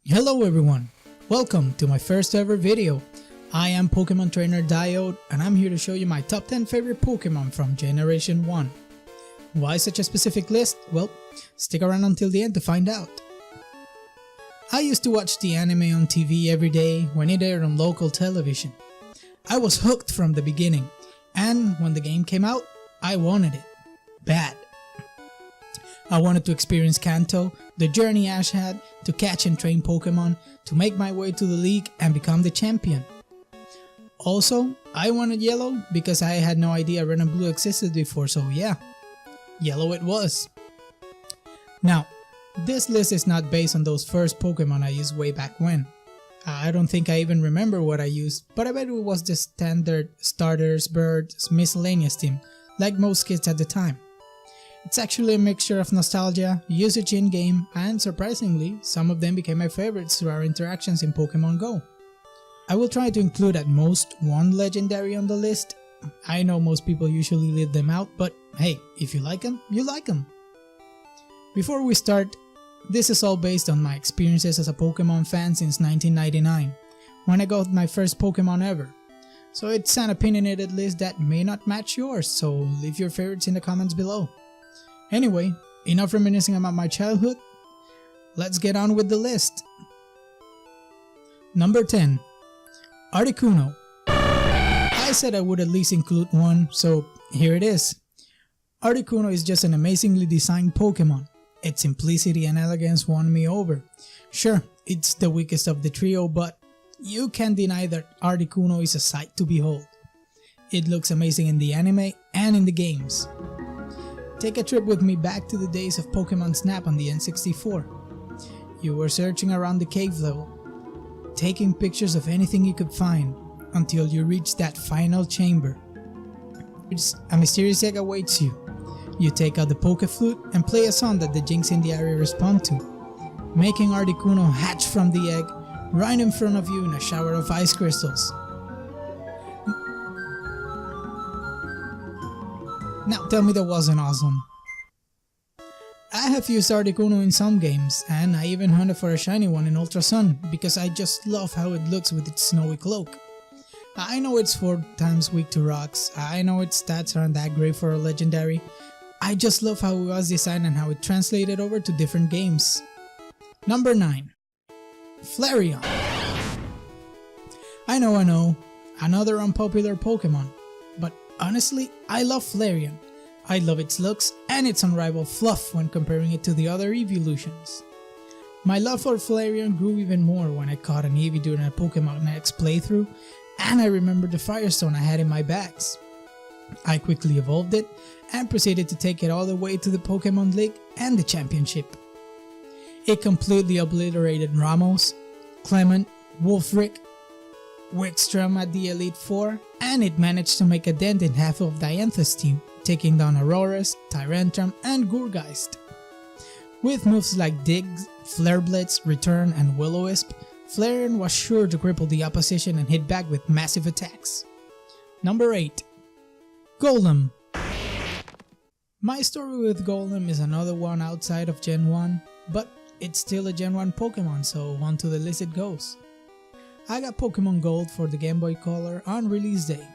Hello everyone, welcome to my first ever video. I am Pokemon trainer Diode and I'm here to show you my top 10 favorite Pokemon from Generation 1. Why such a specific list? Well, stick around until the end to find out. I used to watch the anime on TV every day when it aired on local television. I was hooked from the beginning, and when the game came out, I wanted it. Bad. I wanted to experience Kanto, the journey Ash had, to catch and train Pokemon, to make my way to the league and become the champion. Also, I wanted Yellow because I had no idea Red and Blue existed before, so yeah, Yellow it was. Now, this list is not based on those first Pokemon I used way back when. I don't think I even remember what I used, but I bet it was the standard starters, birds, miscellaneous team, like most kids at the time. It's actually a mixture of nostalgia, usage in-game, and surprisingly, some of them became my favorites through our interactions in Pokemon Go. I will try to include at most one legendary on the list. I know most people usually leave them out, but hey, if you like them, you like them. Before we start, this is all based on my experiences as a Pokemon fan since 1999, when I got my first Pokemon ever. So it's an opinionated list that may not match yours, so leave your favorites in the comments below. Anyway, enough reminiscing about my childhood, let's get on with the list. Number 10. Articuno. I said I would at least include one, so here it is. Articuno is just an amazingly designed Pokemon. Its simplicity and elegance won me over. Sure, it's the weakest of the trio, but you can't deny that Articuno is a sight to behold. It looks amazing in the anime and in the games. Take a trip with me back to the days of Pokemon Snap on the N64. You were searching around the cave level, taking pictures of anything you could find until you reached that final chamber. A mysterious egg awaits you. You take out the Pokeflute and play a song that the Jinx in the area respond to, making Articuno hatch from the egg right in front of you in a shower of ice crystals. Now tell me that wasn't awesome. I have used Articuno in some games, and I even hunted for a shiny one in Ultra Sun because I just love how it looks with its snowy cloak. I know it's 4 times weak to rocks, I know its stats aren't that great for a legendary. I just love how it was designed and how it translated over to different games. Number 9. Flareon. I know, another unpopular Pokemon, but honestly, I love Flareon. I love its looks and its unrivaled fluff when comparing it to the other evolutions. My love for Flareon grew even more when I caught an Eevee during a Pokemon X playthrough, and I remembered the Firestone I had in my bags. I quickly evolved it and proceeded to take it all the way to the Pokemon League and the Championship. It completely obliterated Ramos, Clement, Wolfric, Wickstrom at the Elite Four, and it managed to make a dent in half of Dianthus' team, taking down Aurorus, Tyrantrum, and Gourgeist. With moves like Dig, Flare Blitz, Return, and Will-O-Wisp, Flareon was sure to cripple the opposition and hit back with massive attacks. Number 8. Golem. My story with Golem is another one outside of Gen 1, but it's still a Gen 1 Pokemon, so on to the list it goes. I got Pokemon Gold for the Game Boy Color on release day.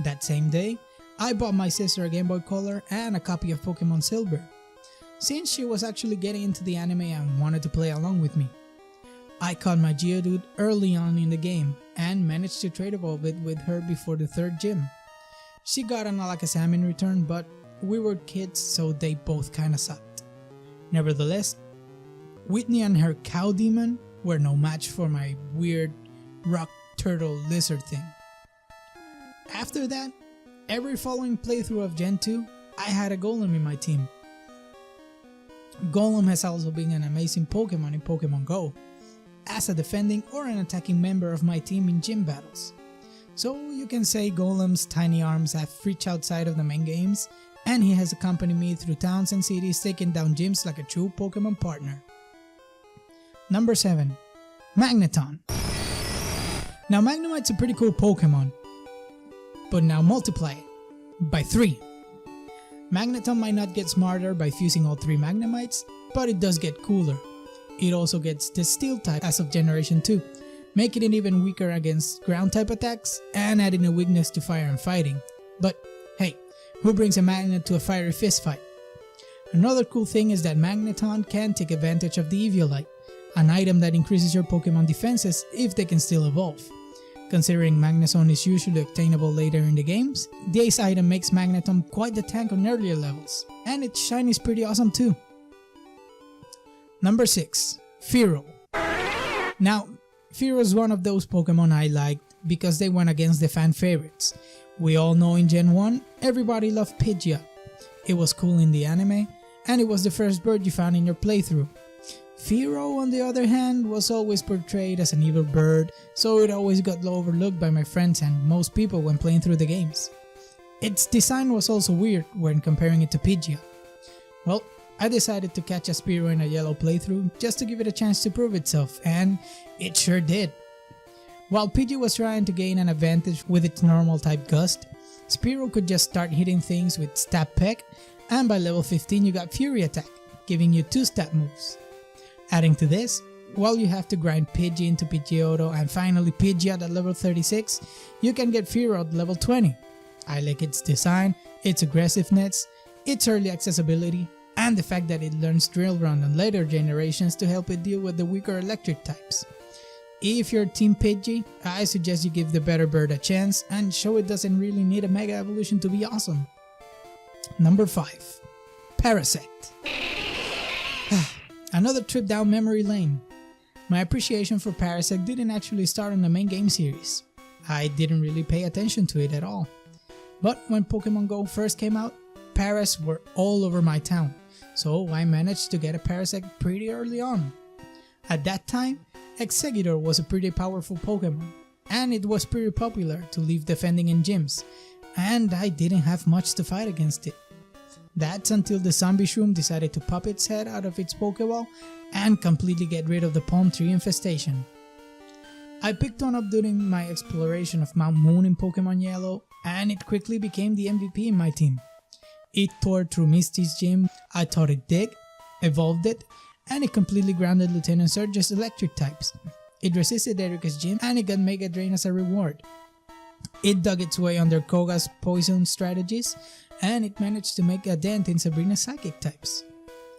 That same day, I bought my sister a Game Boy Color and a copy of Pokemon Silver, since she was actually getting into the anime and wanted to play along with me. I caught my Geodude early on in the game and managed to trade evolve it with her before the 3rd gym. She got an Alakazam in return, but we were kids, so they both kinda sucked. Nevertheless, Whitney and her Cow Demon were no match for my weird rock turtle lizard thing. After that, every following playthrough of Gen 2, I had a Golem in my team. Golem has also been an amazing Pokemon in Pokemon Go, as a defending or an attacking member of my team in gym battles. So you can say Golem's tiny arms have reached outside of the main games, and he has accompanied me through towns and cities taking down gyms like a true Pokemon partner. Number 7. Magneton. Now Magnemite's a pretty cool Pokemon, but now multiply it by 3. Magneton might not get smarter by fusing all 3 Magnemites, but it does get cooler. It also gets the Steel type as of Generation 2, making it even weaker against ground type attacks and adding a weakness to fire and fighting. But hey, who brings a magnet to a fiery fist fight? Another cool thing is that Magneton can take advantage of the Eviolite, an item that increases your Pokemon defenses if they can still evolve. Considering Magnezone is usually obtainable later in the games, the Ace item makes Magneton quite the tank on earlier levels, and its shine is pretty awesome too. Number 6. Fearow. Now, Fearow is one of those Pokemon I liked because they went against the fan favorites. We all know in Gen 1, everybody loved Pidgeot. It was cool in the anime, and it was the first bird you found in your playthrough. Fearow, on the other hand, was always portrayed as an evil bird, so it always got overlooked by my friends and most people when playing through the games. Its design was also weird when comparing it to Pidgeot. Well, I decided to catch a Spearow in a yellow playthrough just to give it a chance to prove itself, and it sure did. While Pidgey was trying to gain an advantage with its normal type Gust, Spearow could just start hitting things with Stab Peck, and by level 15 you got Fury Attack, giving you 2 stab moves. Adding to this, while you have to grind Pidgey into Pidgeotto and finally Pidgeot at level 36, you can get Fearow at level 20. I like its design, its aggressiveness, its early accessibility, and the fact that it learns Drill Run on later generations to help it deal with the weaker electric types. If you're Team Pidgey, I suggest you give the better bird a chance and show it doesn't really need a Mega Evolution to be awesome. Number 5. Parasect. Another trip down memory lane. My appreciation for Parasect didn't actually start on the main game series. I didn't really pay attention to it at all. But when Pokemon Go first came out, Paras were all over my town, so I managed to get a Parasect pretty early on. At that time, Exeggutor was a pretty powerful Pokemon, and it was pretty popular to leave defending in gyms, and I didn't have much to fight against it. That's until the Zombie Shroom decided to pop its head out of its Pokeball and completely get rid of the palm tree infestation. I picked one up during my exploration of Mount Moon in Pokemon Yellow, and it quickly became the MVP in my team. It tore through Misty's gym, I taught it Dig, evolved it, and it completely grounded Lieutenant Surge's electric types. It resisted Erika's gym and it got Mega Drain as a reward. It dug its way under Koga's poison strategies, and it managed to make a dent in Sabrina's psychic types.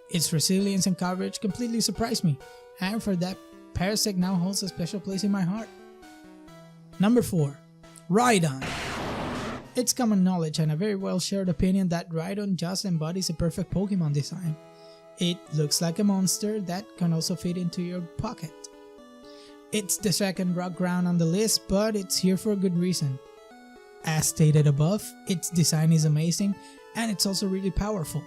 Its resilience and coverage completely surprised me, and for that, Parasect now holds a special place in my heart. Number 4. Rhydon. It's common knowledge and a very well shared opinion that Rhydon just embodies a perfect Pokemon design. It looks like a monster that can also fit into your pocket. It's the second rock ground on the list, but it's here for a good reason. As stated above, its design is amazing and it's also really powerful.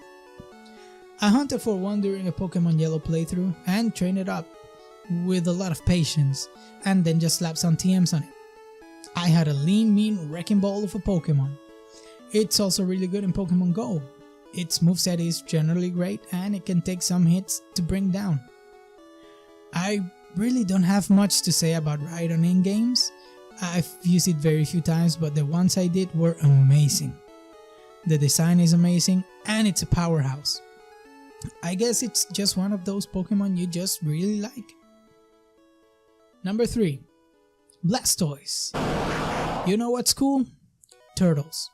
I hunted for one during a Pokemon Yellow playthrough and trained it up with a lot of patience and then just slapped some TMs on it. I had a lean, mean wrecking ball of a Pokemon. It's also really good in Pokemon Go. Its moveset is generally great and it can take some hits to bring down. I really don't have much to say about Rhydon in games. I've used it very few times, but the ones I did were amazing. The design is amazing and it's a powerhouse. I guess it's just one of those Pokemon you just really like. Number 3. Blastoise. You know what's cool? Turtles.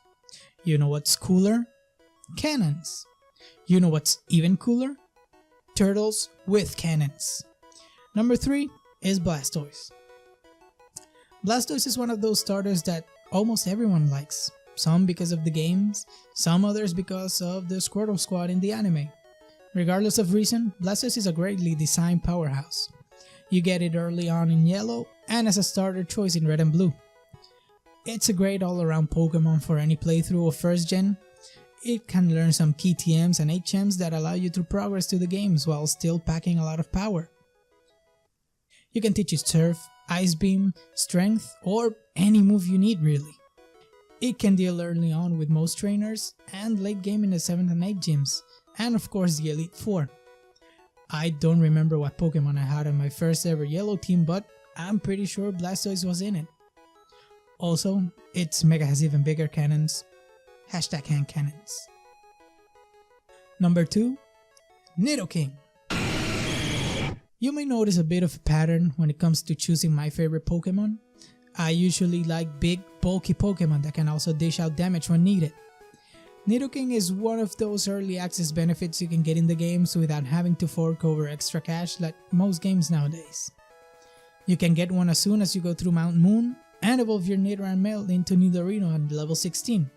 You know what's cooler? Cannons. You know what's even cooler? Turtles with cannons. Number 3 is Blastoise. Blastoise is one of those starters that almost everyone likes. Some because of the games, some others because of the Squirtle Squad in the anime. Regardless of reason, Blastoise is a greatly designed powerhouse. You get it early on in Yellow and as a starter choice in Red and Blue. It's a great all-around Pokemon for any playthrough of first gen. It can learn some key TMs and HMs that allow you to progress through the games while still packing a lot of power. You can teach it Surf, Ice Beam, Strength, or any move you need really. It can deal early on with most trainers and late game in the 7th and 8th gyms, and of course the Elite Four. I don't remember what Pokemon I had on my first ever Yellow team, but I'm pretty sure Blastoise was in it. Also, its Mega has even bigger cannons. Hashtag hand cannons. Number 2. Nidoking. You may notice a bit of a pattern when it comes to choosing my favorite Pokemon. I usually like big, bulky Pokemon that can also dish out damage when needed. Nidoking is one of those early access benefits you can get in the games without having to fork over extra cash like most games nowadays. You can get one as soon as you go through Mount Moon and evolve your Nidoran male into Nidorino at level 16.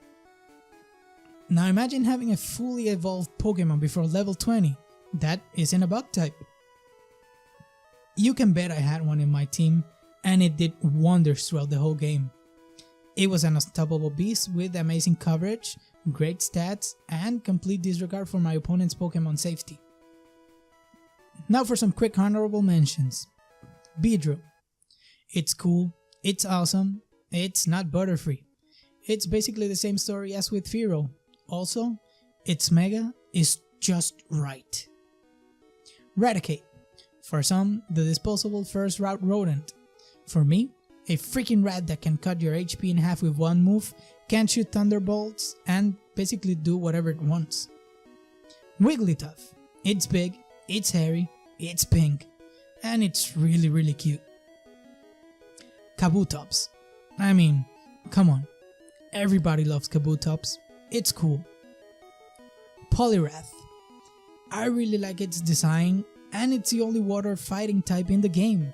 Now imagine having a fully evolved Pokemon before level 20 that isn't a bug type. You can bet I had one in my team, and it did wonders throughout the whole game. It was an unstoppable beast with amazing coverage, great stats, and complete disregard for my opponent's Pokemon safety. Now for some quick honorable mentions. Beedrill. It's cool, it's awesome, it's not butterfree. It's basically the same story as with Fearow. Also, its Mega is just right. Raticate. For some, the disposable first route rodent. For me, a freaking rat that can cut your HP in half with one move, can shoot thunderbolts, and basically do whatever it wants. Wigglytuff. It's big, it's hairy, it's pink, and it's really cute. Kabutops. I mean, come on. Everybody loves Kabutops. It's cool. Poliwrath. I really like its design, and it's the only water fighting type in the game,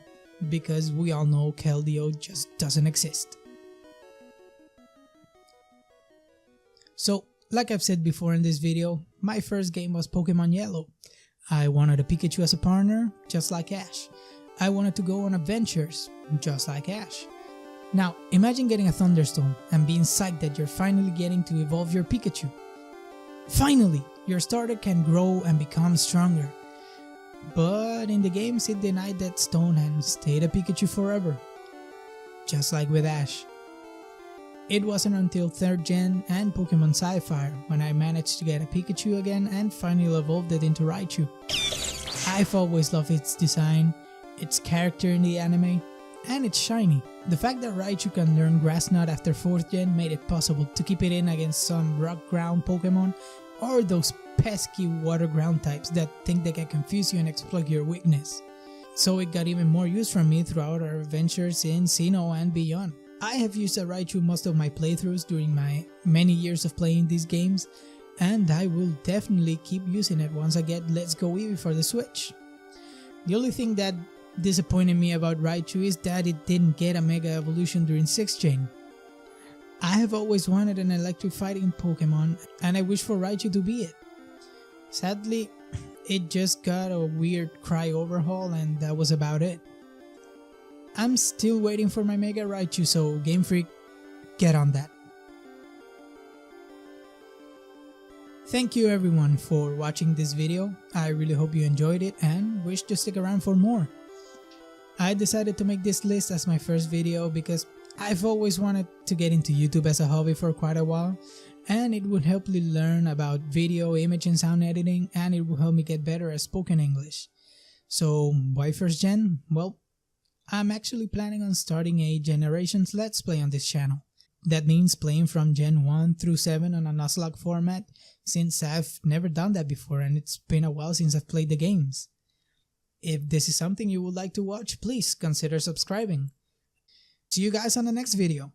because we all know Keldeo just doesn't exist. So, like I've said before in this video, my first game was Pokemon Yellow. I wanted a Pikachu as a partner, just like Ash. I wanted to go on adventures, just like Ash. Now, imagine getting a Thunderstone and being psyched that you're finally getting to evolve your Pikachu. Finally, your starter can grow and become stronger. But in the games it denied that stone and stayed a Pikachu forever. Just like with Ash. It wasn't until 3rd gen and Pokemon Sapphire when I managed to get a Pikachu again and finally evolved it into Raichu. I've always loved its design, its character in the anime, and it's shiny. The fact that Raichu can learn Grass Knot after 4th gen made it possible to keep it in against some rock ground Pokemon or those pesky water ground types that think they can confuse you and exploit your weakness. So it got even more use from me throughout our adventures in Sinnoh and beyond. I have used a Raichu most of my playthroughs during my many years of playing these games, and I will definitely keep using it once I get Let's Go Eevee for the Switch. The only thing that disappointed me about Raichu is that it didn't get a Mega Evolution during 6th gen. I have always wanted an electric fighting Pokemon, and I wish for Raichu to be it. Sadly, it just got a weird Cry overhaul and that was about it. I'm still waiting for my Mega Raichu, so Game Freak, get on that. Thank you everyone for watching this video. I really hope you enjoyed it and wish to stick around for more. I decided to make this list as my first video because I've always wanted to get into YouTube as a hobby for quite a while, and it would help me learn about video, image and sound editing, and it will help me get better at spoken English. So why 1st gen? Well, I'm actually planning on starting a Generations Let's Play on this channel. That means playing from Gen 1 through 7 on a Nuzlocke format, since I've never done that before and it's been a while since I've played the games. If this is something you would like to watch, please consider subscribing. See you guys on the next video.